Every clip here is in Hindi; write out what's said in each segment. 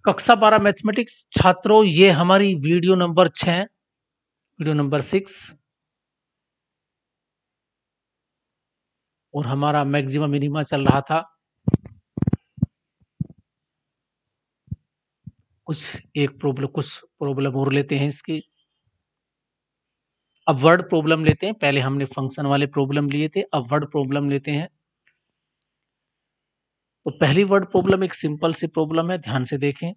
कक्षा 12 मैथमेटिक्स छात्रों, ये हमारी वीडियो नंबर 6, वीडियो नंबर 6 और हमारा मैक्सिमा मिनिमा चल रहा था। कुछ प्रॉब्लम और लेते हैं इसकी। अब वर्ड प्रॉब्लम लेते हैं। पहले हमने फंक्शन वाले प्रॉब्लम लिए थे, अब वर्ड प्रॉब्लम लेते हैं। तो पहली वर्ड प्रॉब्लम एक सिंपल सी प्रॉब्लम है, ध्यान से देखें।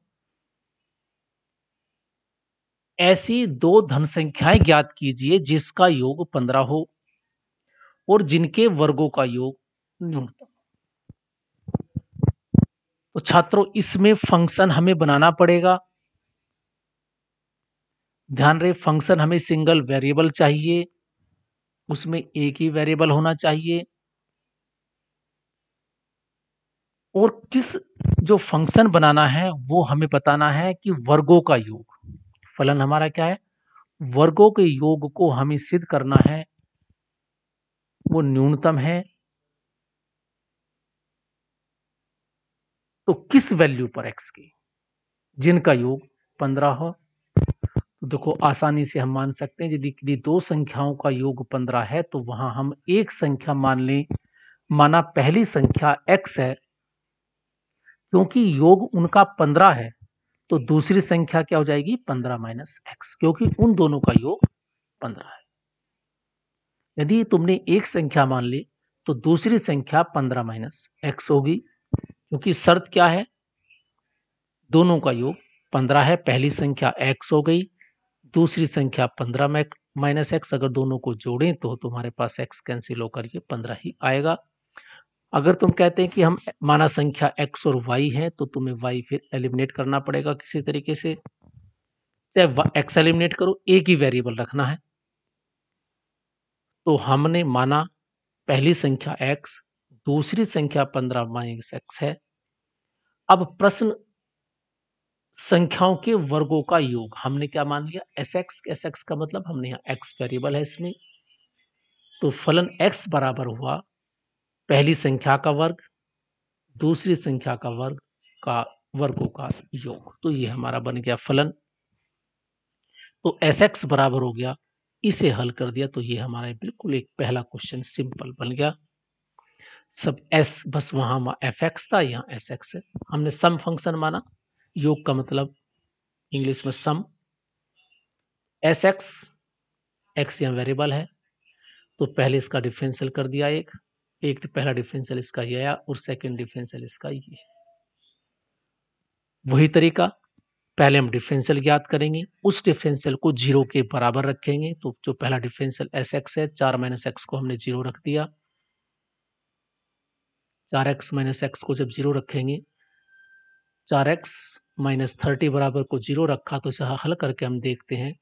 ऐसी दो धन संख्याएं ज्ञात कीजिए जिसका योग 15 हो और जिनके वर्गों का योग न्यूनतम। तो छात्रों, इसमें फंक्शन हमें बनाना पड़ेगा। ध्यान रहे, फंक्शन हमें सिंगल वेरिएबल चाहिए, उसमें एक ही वेरिएबल होना चाहिए। और किस जो फंक्शन बनाना है वो हमें बताना है कि वर्गों का योग, फलन हमारा क्या है, वर्गों के योग को हमें सिद्ध करना है, वो न्यूनतम है। तो किस वैल्यू पर x की, जिनका योग 15 हो। तो देखो, आसानी से हम मान सकते हैं, यदि दो संख्याओं का योग 15 है तो वहां हम एक संख्या मान लें, माना पहली संख्या x है, क्योंकि योग उनका 15 है तो दूसरी संख्या क्या हो जाएगी, 15 माइनस एक्स, क्योंकि उन दोनों का योग 15 है। यदि तुमने एक संख्या मान ली तो दूसरी संख्या 15 माइनस एक्स होगी, क्योंकि शर्त क्या है, दोनों का योग 15 है। पहली संख्या एक्स हो गई, दूसरी संख्या 15 माइनस एक्स। अगर दोनों को जोड़ें तो तुम्हारे पास एक्स कैंसिल होकर ये 15 ही आएगा। अगर तुम कहते हैं कि हम माना संख्या x और y है तो तुम्हें y फिर एलिमिनेट करना पड़ेगा किसी तरीके से। चाहे x एलिमिनेट करो, एक ही वेरिएबल रखना है। तो हमने माना पहली संख्या x, दूसरी संख्या 15 माइनस एक्स है। अब प्रश्न संख्याओं के वर्गों का योग हमने क्या मान लिया, एस एक्स का मतलब हमने यहाँ x वेरिएबल है इसमें। तो फलन x बराबर हुआ पहली संख्या का वर्ग, दूसरी संख्या का वर्ग का वर्गों का योग। तो ये हमारा बन गया फलन। तो एस एक्स बराबर हो गया, इसे हल कर दिया तो ये हमारा बिल्कुल एक पहला क्वेश्चन सिंपल बन गया। सब एस बस वहां एफ एक्स था, यहाँ एस एक्स है। हमने सम फंक्शन माना, योग का मतलब इंग्लिश में सम। एस एक्स, एक्स यहाँ वेरिएबल है तो पहले इसका डिफरेंशियल कर दिया, एक पहला डिफरेंशियल इसका ये आया और सेकंड डिफरेंशियल इसका ये। वही तरीका, पहले हम डिफरेंशियल ज्ञात करेंगे, उस डिफरेंशियल को 0 के बराबर रखेंगे। तो जो पहला डिफरेंशियल एस एक्स है, 4 माइनस एक्स को हमने 0 रख दिया। 4x माइनस एक्स को जब 0 रखेंगे, 4x माइनस 30 बराबर को 0 रखा तो इसे हल करके हम देखते हैं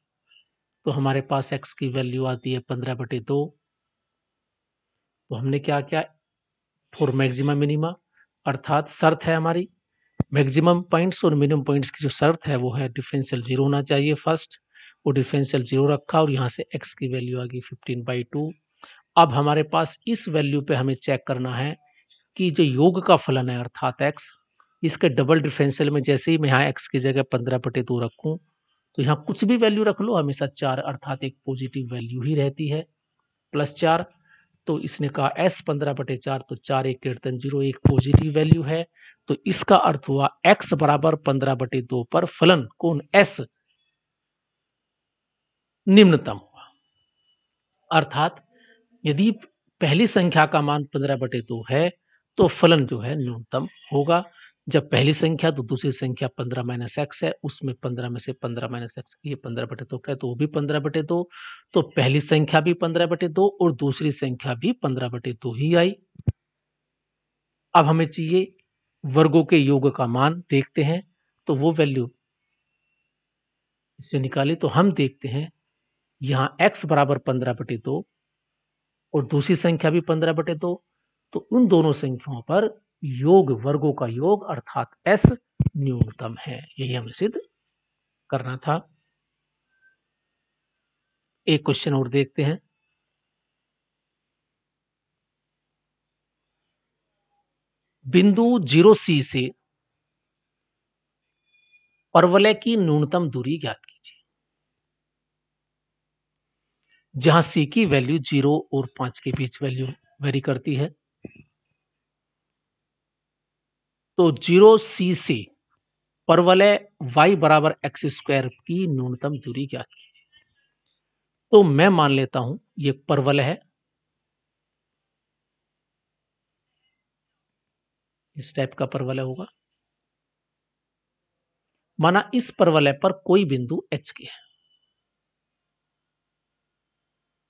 तो हमारे पास x की वैल्यू आती है 15/2। तो हमने क्या किया, फॉर मैक्सिमम मिनिमा, अर्थात शर्त है हमारी मैक्सिमम पॉइंट्स और मिनिमम पॉइंट्स की जो शर्त है वो है डिफरेंशियल 0 होना चाहिए फर्स्ट। वो डिफरेंशियल 0 रखा और यहाँ से x की वैल्यू आ गई 15/2। अब हमारे पास इस वैल्यू पे हमें चेक करना है कि जो योग का फलन है अर्थात x, इसके डबल डिफरेंशियल में जैसे ही मैं यहाँ x की जगह 15/2 रखूं तो यहाँ कुछ भी वैल्यू रख लो, हमेशा 4 अर्थात एक पॉजिटिव वैल्यू ही रहती है, +4। तो इसने कहा s 15/4, तो 4 1 > 0, एक पॉजिटिव वैल्यू है। तो इसका अर्थ हुआ x बराबर 15/2 पर फलन कौन, s निम्नतम हुआ। अर्थात यदि पहली संख्या का मान 15/2 है तो फलन जो है न्यूनतम होगा। जब पहली संख्या तो दूसरी संख्या 15 माइनस एक्स है, उसमें 15 में से 15 माइनस एक्स ये 15/2 है तो वो भी 15/2। तो पहली संख्या भी 15/2 और दूसरी संख्या भी 15/2 ही आई। अब हमें चाहिए वर्गों के योग का मान, देखते हैं तो वो वैल्यू इससे निकाली तो हम देखते हैं यहाँ x बराबर 15/2 और दूसरी संख्या भी 15/2। तो उन दोनों संख्याओं पर योग, वर्गों का योग अर्थात s न्यूनतम है, यही हमें सिद्ध करना था। एक क्वेश्चन और देखते हैं। बिंदु 0c से परवलय की न्यूनतम दूरी ज्ञात कीजिए। जहां c की वैल्यू 0 और 5 के बीच वैल्यू वेरी करती है, तो 0c से परवलय y बराबर एक्स स्क्वायर की न्यूनतम दूरी ज्ञात कीजिए। तो मैं मान लेता हूं ये परवलय है, इस टाइप का परवलय होगा। माना इस परवलय पर कोई बिंदु h के है,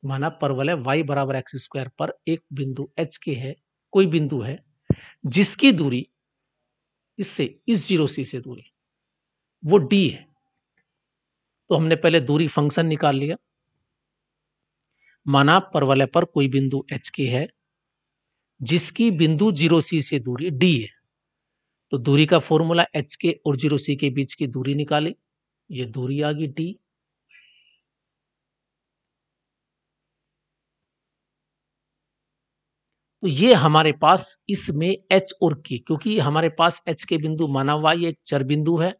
माना परवलय y बराबर एक्स स्क्वायर पर एक बिंदु h के है, कोई बिंदु है जिसकी दूरी इससे इस 0c से दूरी वो d है। तो हमने पहले दूरी फंक्शन निकाल लिया। माना परवलय पर कोई बिंदु h के है जिसकी बिंदु 0c से दूरी d है, तो दूरी का फॉर्मूला h के और 0c के बीच की दूरी निकाली, ये दूरी आ गई d। तो ये हमारे पास इसमें h और k, क्योंकि हमारे पास h के बिंदु माना हुआ ये एक चर बिंदु है,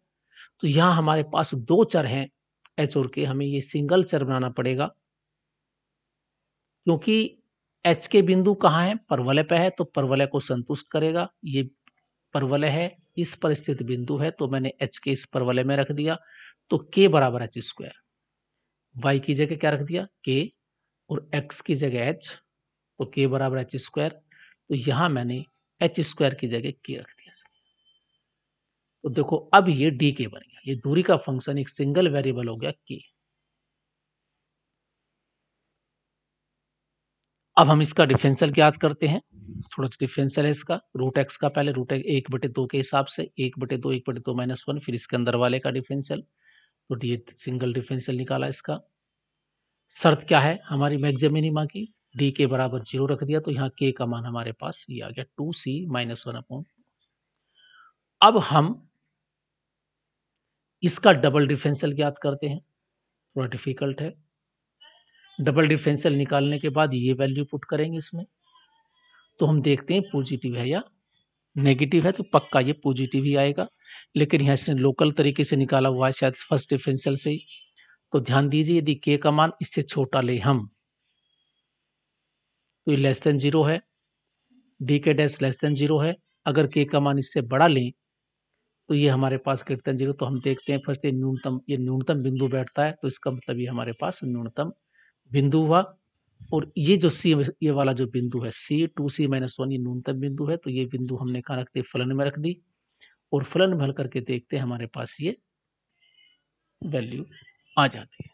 तो यहां हमारे पास दो चर हैं h और k, हमें ये सिंगल चर बनाना पड़ेगा। क्योंकि h के बिंदु कहाँ है, परवलय पे है, तो परवलय को संतुष्ट करेगा। ये परवलय है, इस पर स्थित बिंदु है, तो मैंने h के इस परवलय में रख दिया, तो k बराबर एच स्क्वायर। y की जगह क्या रख दिया k, और x की जगह h, तो k बराबर एच स्क्वायर। तो यहां मैंने एच स्क्वायर की जगह k रख दिया। तो देखो अब ये डी के बन गया, ये दूरी का फंक्शन एक सिंगल वेरिएबल हो गया k। अब हम इसका डिफरेंशियल ज्ञात करते हैं। थोड़ा सा डिफरेंशियल है इसका, रूट एक्स का पहले रूट एक बटे दो के हिसाब से, एक बटे दो माइनस वन, फिर इसके अंदर वाले का डिफरेंशियल, तो डी सिंगल डिफरेंशियल निकाला इसका। शर्त क्या है हमारी मैक्सिमम मिनिमा की, डी के बराबर 0 रख दिया, तो यहाँ के का मान हमारे पास ये आ गया 2c माइनस वन अपॉन। अब हम इसका डबल डिफरेंशियल ज्ञात करते हैं, थोड़ा डिफिकल्ट है। डबल डिफरेंशियल निकालने के बाद ये वैल्यू पुट करेंगे इसमें, तो हम देखते हैं पॉजिटिव है या नेगेटिव है, तो पक्का ये पॉजिटिव ही आएगा। लेकिन यहाँ इसने लोकल तरीके से निकाला हुआ है शायद फर्स्ट डिफरेंशियल से ही, तो ध्यान दीजिए यदि के का मान इससे छोटा ले हम, तो ये लेस देन 0 है, डी के डैश लेस देन 0 है। अगर के का मान इससे बड़ा लें तो ये हमारे पास ग्रेटर देन 0। तो हम देखते हैं फर्स्ट न्यूनतम, ये न्यूनतम बिंदु बैठता है, तो इसका मतलब ये हमारे पास न्यूनतम बिंदु हुआ। और ये जो सी, ये वाला जो बिंदु है सी 2c माइनस वन, ये न्यूनतम बिंदु है, तो ये बिंदु हमने कहाँ रख दी, फलन में रख दी, और फलन में हल करके देखते हैं हमारे पास ये वैल्यू आ जाती है।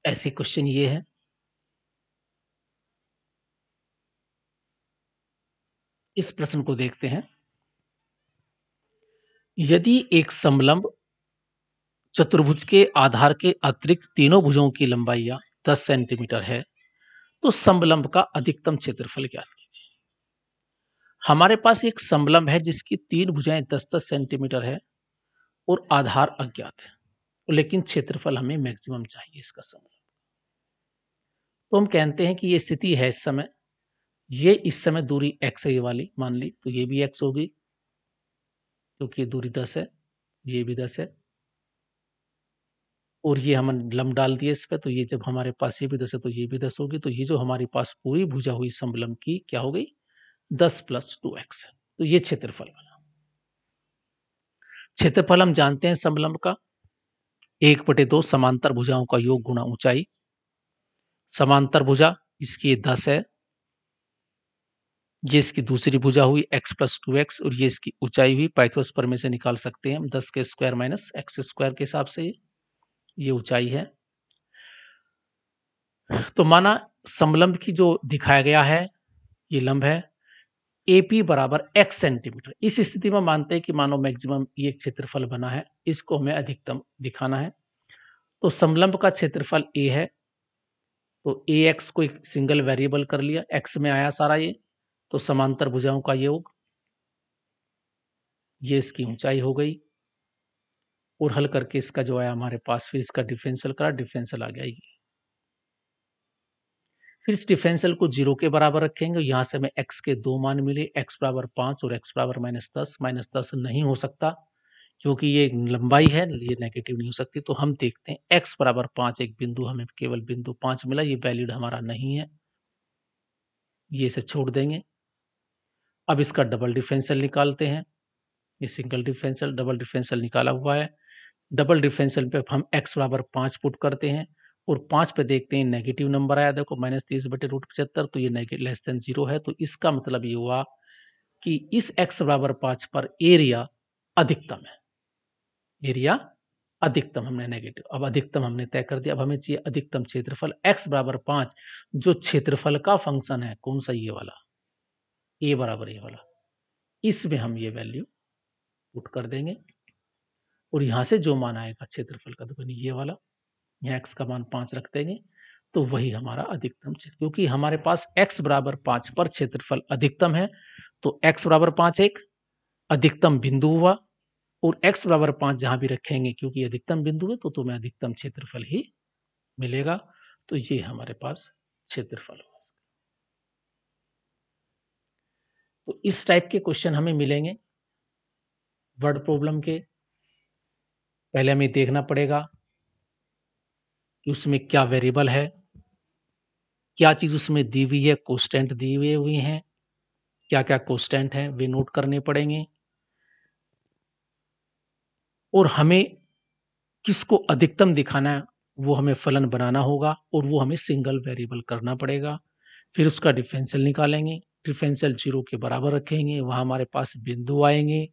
ऐसे क्वेश्चन ये है। इस प्रश्न को देखते हैं। यदि एक समलंब चतुर्भुज के आधार के अतिरिक्त तीनों भुजों की लंबाई 10 सेंटीमीटर है, तो समलंब का अधिकतम क्षेत्रफल ज्ञात कीजिए। हमारे पास एक समलंब है जिसकी तीन भुजाएं 10-10 सेंटीमीटर है और आधार अज्ञात है, लेकिन क्षेत्रफल हमें मैक्सिमम चाहिए इसका समलंब। तो हम कहते हैं कि ये स्थिति है इस समय, ये इस समय दूरी x है, ये वाली मान ली, तो ये भी x होगी क्योंकि ये दूरी 10 है, ये भी 10 है, और ये हम लंब डाल दिए इस पे, तो ये जब हमारे पास ये भी 10 है तो ये भी 10 होगी। तो ये जो हमारे पास पूरी भुजा हुई समलंब की क्या हो गई, 10 + 2x है। तो ये क्षेत्रफल बना। क्षेत्रफल हम जानते हैं समलंब का 1/2 समांतर भुजाओं का योग गुणा ऊंचाई। समांतर भुजा इसकी 10 है, ये इसकी दूसरी भुजा हुई x + 2x, और ये इसकी ऊंचाई हुई, पाइथागोरस प्रमेय से निकाल सकते हैं हम 10 के स्क्वायर माइनस x स्क्वायर के हिसाब से ये ऊंचाई है। तो माना समलंब की जो दिखाया गया है ये लंब है, AP बराबर x सेंटीमीटर। इस स्थिति में मानते हैं कि मानो मैक्सिमम ये क्षेत्रफल बना है, इसको हमें अधिकतम दिखाना है। तो समलंब का क्षेत्रफल A है, तो AX को एक सिंगल वेरिएबल कर लिया, x में आया सारा ये, तो समांतर भुजाओं का योग, ये इसकी ऊंचाई हो गई, और हल करके इसका जो आया हमारे पास, फिर इसका डिफरेंशियल करा, डिफरेंशियल आ गया ये। फिर इस डिफरेंशियल को 0 के बराबर रखेंगे। यहाँ से हमें x के 2 मान मिले, x बराबर 5 और x बराबर -10। -10 नहीं हो सकता क्योंकि ये लंबाई है, ये नेगेटिव नहीं हो सकती। तो हम देखते हैं x बराबर 5 एक बिंदु, हमें केवल बिंदु 5 मिला, ये वैलिड हमारा नहीं है, ये इसे छोड़ देंगे। अब इसका डबल डिफरेंशियल निकालते हैं। ये सिंगल डिफरेंशियल, डबल डिफरेंशियल निकाला हुआ है। डबल डिफरेंशियल पे हम x बराबर 5 पुट करते हैं और 5 पे देखते हैं नेगेटिव नंबर आया, देखो -30/√75, तो ये लेस देन 0 है। तो इसका मतलब ये हुआ कि इस x बराबर 5 पर एरिया अधिकतम है। एरिया अधिकतम हमने नेगेटिव, अब अधिकतम हमने तय कर दिया। अब हमें चाहिए अधिकतम क्षेत्रफल x बराबर 5, जो क्षेत्रफल का फंक्शन है, कौन सा, ये वाला, a बराबर ये वाला, इसमें हम ये वैल्यू पुट कर देंगे और यहां से जो मान आएगा क्षेत्रफल का, देखो ये वाला, यहाँ x का मान 5 रख देंगे तो वही हमारा अधिकतम क्षेत्र, क्योंकि हमारे पास x बराबर 5 पर क्षेत्रफल अधिकतम है। तो x बराबर 5 एक अधिकतम बिंदु हुआ और x बराबर 5 जहां भी रखेंगे, क्योंकि अधिकतम बिंदु है, तो तुम्हें अधिकतम क्षेत्रफल ही मिलेगा। तो ये हमारे पास क्षेत्रफल होगा। तो इस टाइप के क्वेश्चन हमें मिलेंगे वर्ड प्रॉब्लम के। पहले हमें देखना पड़ेगा कि उसमें क्या वेरिएबल है, क्या चीज उसमें दी हुई है, कांस्टेंट दिए हुए हैं, क्या क्या कांस्टेंट है वे नोट करने पड़ेंगे और हमें किसको अधिकतम दिखाना है वो हमें फलन बनाना होगा और वो हमें सिंगल वेरिएबल करना पड़ेगा। फिर उसका डिफरेंशियल निकालेंगे, डिफरेंशियल 0 के बराबर रखेंगे, वहां हमारे पास बिंदु आएंगे,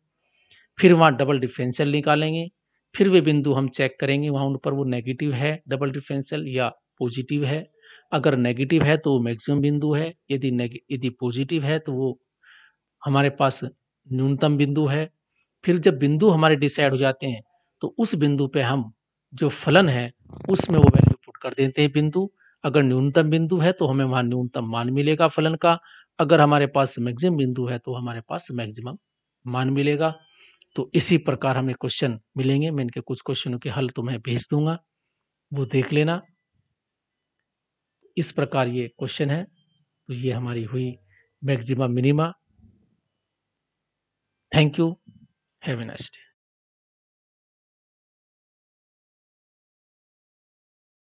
फिर वहां डबल डिफरेंशियल निकालेंगे, फिर वे बिंदु हम चेक करेंगे वहां उन पर वो नेगेटिव है डबल डिफरेंशियल या पॉजिटिव है। अगर नेगेटिव है तो वो मैक्सिमम बिंदु है, यदि पॉजिटिव है तो वो हमारे पास न्यूनतम बिंदु है। फिर जब बिंदु हमारे डिसाइड हो जाते हैं तो उस बिंदु पे हम जो फलन है उसमें वो वैल्यू पुट कर देते हैं बिंदु। अगर न्यूनतम बिंदु है तो हमें वहां न्यूनतम मान मिलेगा फलन का, अगर हमारे पास मैक्सिमम बिंदु है तो हमारे पास मैक्सिमम मान मिलेगा। तो इसी प्रकार हमें क्वेश्चन मिलेंगे। मैं इनके कुछ क्वेश्चनों के हल तुम्हें भेज दूंगा, वो देख लेना। इस प्रकार ये क्वेश्चन है। तो ये हमारी हुई maxima minima. Thank you, have a nice day.